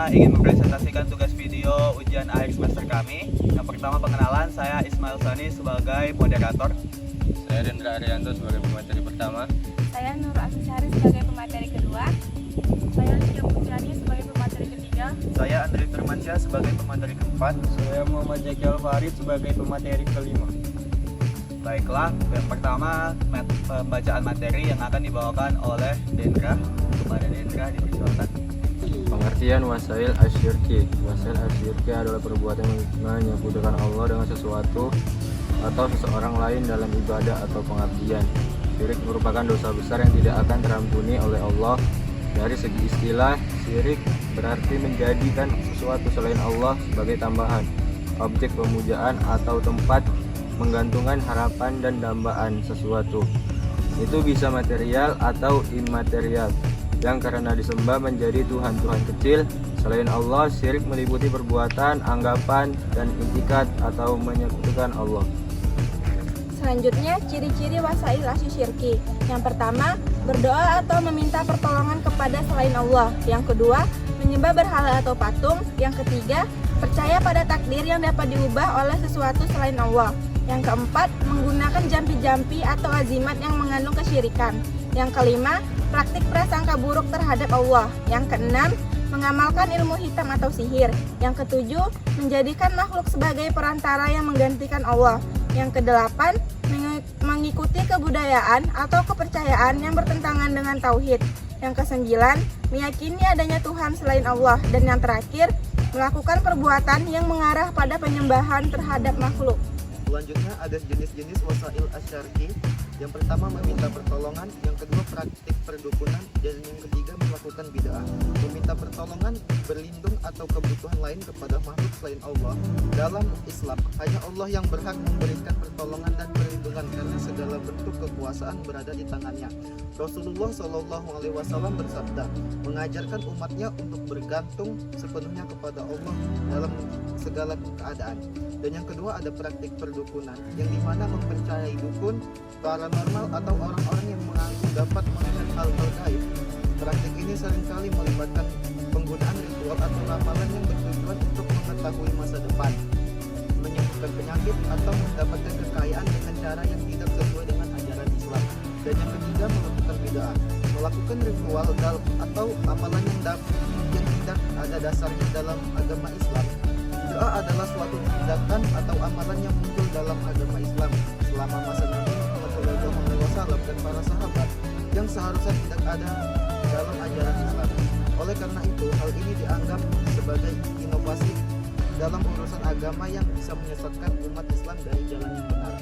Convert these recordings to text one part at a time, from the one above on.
ingin mempresentasikan tugas video ujian akhir semester kami. Yang pertama pengenalan, saya Ismail Sani sebagai moderator. Saya Rendra Arianto sebagai pemateri pertama. Saya Nur Asisari sebagai pemateri kedua. Saya Lia Putriani sebagai pemateri ketiga. Saya Andri Firmansyah sebagai pemateri keempat. Saya Muhammad Jakil Farid sebagai pemateri kelima. Baiklah, yang pertama pembacaan materi yang akan dibawakan oleh Dendra. Kepada Dendra dipersilakan. Pengertian wasail asyirki. Wasail asyirki adalah perbuatan yang menyekutukan Allah dengan sesuatu atau seseorang lain dalam ibadah atau pengabdian. Syirik merupakan dosa besar yang tidak akan terampuni oleh Allah. Dari segi istilah, syirik berarti menjadikan sesuatu selain Allah sebagai tambahan, objek pemujaan atau tempat menggantungkan harapan dan dambaan sesuatu. Itu bisa material atau imaterial, yang karena disembah menjadi Tuhan-Tuhan kecil selain Allah. Syirik meliputi perbuatan, anggapan, dan intikat atau menyekutukan Allah. Selanjutnya, ciri-ciri wasail asyirki. Yang pertama, berdoa atau meminta pertolongan kepada selain Allah. Yang kedua, menyembah berhala atau patung. Yang ketiga, percaya pada takdir yang dapat diubah oleh sesuatu selain Allah. Yang keempat, menggunakan jampi-jampi atau azimat yang mengandung kesyirikan. Yang kelima, praktik prasangka buruk terhadap Allah. Yang keenam, mengamalkan ilmu hitam atau sihir. Yang ketujuh, menjadikan makhluk sebagai perantara yang menggantikan Allah. Yang kedelapan, mengikuti kebudayaan atau kepercayaan yang bertentangan dengan tauhid. Yang kesembilan, meyakini adanya Tuhan selain Allah. Dan yang terakhir, melakukan perbuatan yang mengarah pada penyembahan terhadap makhluk. Selanjutnya ada jenis-jenis wasail asyarki. Yang pertama meminta pertolongan, yang kedua praktik perdukunan, dan yang ketiga melakukan bid'ah. Meminta pertolongan, berlindung atau kebutuhan lain kepada makhluk selain Allah. Dalam Islam, hanya Allah yang berhak memberikan pertolongan dan perlindungan karena segala bentuk kekuasaan berada di tangannya. Rasulullah SAW bersabda, mengajarkan umatnya untuk bergantung sepenuhnya kepada Allah dalam segala keadaan. Dan yang kedua ada praktik perdukunan, yang dimana mempercayai dukun, paranormal atau orang-orang yang mengaku dapat melihat hal-hal gaib. Praktik ini seringkali melibatkan penggunaan ritual atau ramalan yang bertujuan untuk mengetahui masa depan, menyembuhkan penyakit, atau mendapatkan kekayaan dengan cara yang tidak sesuai dengan ajaran Islam. Dan yang ketiga melakukan bid'ah, melakukan ritual atau amalan yang tidak ada dasarnya dalam agama Islam. Bid'ah adalah suatu tindakan atau amalan yang muncul dalam agama Islam selama masa Nabi Muhammad SAW dan para sahabat, yang seharusnya tidak ada dalam ajaran Islam. Oleh karena itu, hal ini dianggap sebagai inovasi dalam urusan agama yang bisa menyesatkan umat Islam dari jalan yang benar.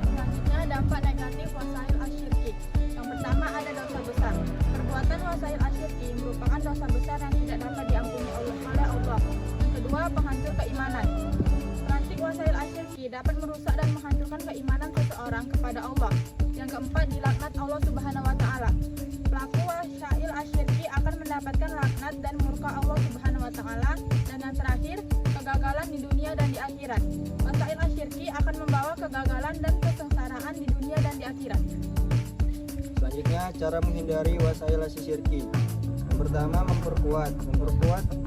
Selanjutnya, dampak negatif wasail asyirki. Yang pertama ada dosa besar. Perbuatan wasail asyirki merupakan dosa besar yang tidak dapat diampuni oleh Allah. Yang kedua, penghancur keimanan. Praktik wasail asyirki dapat merusak dan menghancurkan keimanan seseorang kepada Allah. Yang keempat, dilaknat Allah Subhanahu wa Ta'ala. Pelaku wasail asyirki akan mendapatkan laknat dan murka Allah Subhanahu wa Ta'ala. Dan yang terakhir, kegagalan di dunia dan di akhirat. Wasail asyirki akan membawa kegagalan dan kesengsaraan di dunia dan di akhirat. Selanjutnya, cara menghindari wasail asyirki. Yang pertama, memperkuat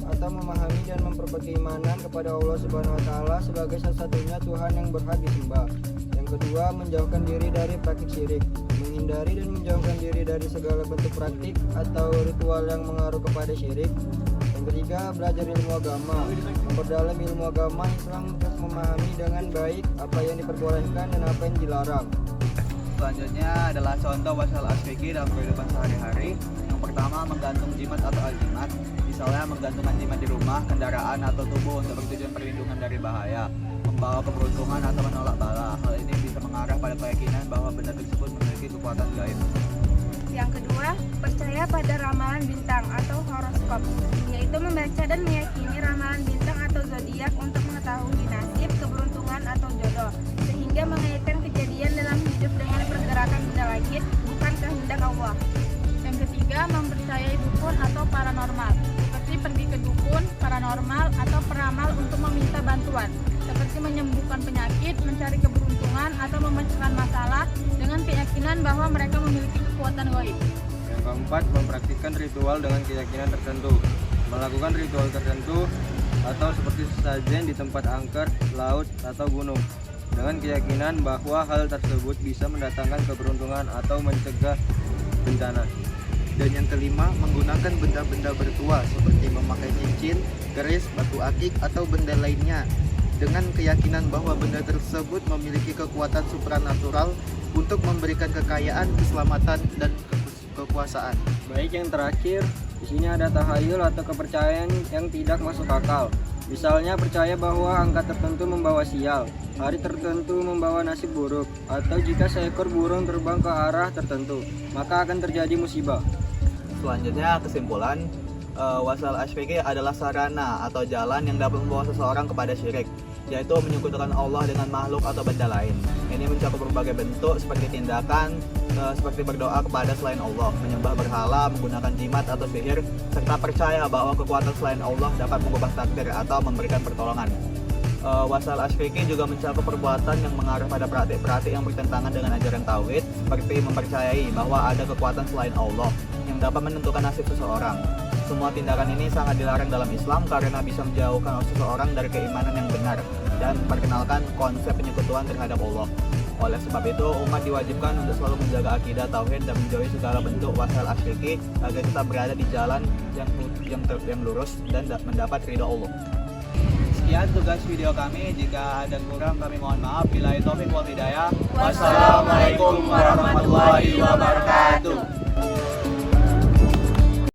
atau memahami dan memperkuat keimanan kepada Allah Subhanahu wa Ta'ala sebagai satu-satunya Tuhan yang berhak disembah. Yang kedua, menjauhkan diri dari praktik syirik, menghindari dan menjauhkan diri dari segala bentuk praktik atau ritual yang mengaruh kepada syirik. Yang ketiga, belajar ilmu agama, memperdalam ilmu agama Islam untuk memahami dengan baik apa yang diperbolehkan dan apa yang dilarang. Selanjutnya adalah contoh wasail asyirki dalam kehidupan sehari-hari. Yang pertama, menggantung jimat atau azimat. Misalnya menggantungkan jimat di rumah, kendaraan, atau tubuh untuk bertujuan perlindungan dari bahaya, membawa keberuntungan atau menolak bala. Hal ini bisa mengarah pada keyakinan bahwa benda tersebut memiliki kekuatan gaib. Yang kedua, percaya pada ramalan bintang atau horoskop, yaitu membaca dan meyakini ramalan bintang atau zodiak untuk mengetahui nasib, keberuntungan, atau jodoh, sehingga mengaitkan kejadian dalam hidup dengan pergerakan benda langit, bukan kehendak Allah. Yang ketiga, mempercayai dukun atau paranormal, seperti pergi ke dukun, paranormal, atau peramal untuk meminta bantuan, seperti menyembuhkan penyakit, mencari keberuntungan, atau memecahkan masalah dengan keyakinan bahwa mereka memiliki kekuatan gaib. Yang keempat, mempraktikkan ritual dengan keyakinan tertentu. melakukan ritual tertentu atau seperti sesajen di tempat angker, laut, atau gunung dengan keyakinan bahwa hal tersebut bisa mendatangkan keberuntungan atau mencegah bencana. Dan yang kelima, menggunakan benda-benda bertuah seperti memakai cincin, keris, batu akik, atau benda lainnya dengan keyakinan bahwa benda tersebut memiliki kekuatan supranatural untuk memberikan kekayaan, keselamatan, dan kekuasaan. Baik, yang terakhir, di sini ada tahayul atau kepercayaan yang tidak masuk akal. Misalnya percaya bahwa angka tertentu membawa sial, hari tertentu membawa nasib buruk, atau jika seekor burung terbang ke arah tertentu, maka akan terjadi musibah. Selanjutnya kesimpulan, wasail asyirki adalah sarana atau jalan yang dapat membawa seseorang kepada syirik, yaitu menyekutukan Allah dengan makhluk atau benda lain. Ini mencakup berbagai bentuk seperti tindakan seperti berdoa kepada selain Allah, menyembah berhala, menggunakan jimat atau sihir, serta percaya bahwa kekuatan selain Allah dapat mengubah takdir atau memberikan pertolongan. Wasail asyirki juga mencakup perbuatan yang mengarah pada praktik-praktik yang bertentangan dengan ajaran tauhid, seperti mempercayai bahwa ada kekuatan selain Allah yang dapat menentukan nasib seseorang. Semua tindakan ini sangat dilarang dalam Islam karena bisa menjauhkan seseorang dari keimanan yang benar dan memperkenalkan konsep penyekutuan terhadap Allah. Oleh sebab itu, umat diwajibkan untuk selalu menjaga akidah tauhid dan menjauhi segala bentuk wasail asyirki agar kita berada di jalan yang lurus dan mendapat ridha Allah. Sekian tugas video kami. Jika ada kurang kami mohon maaf. Billahi taufiq wal hidayah. Wassalamualaikum warahmatullahi wabarakatuh.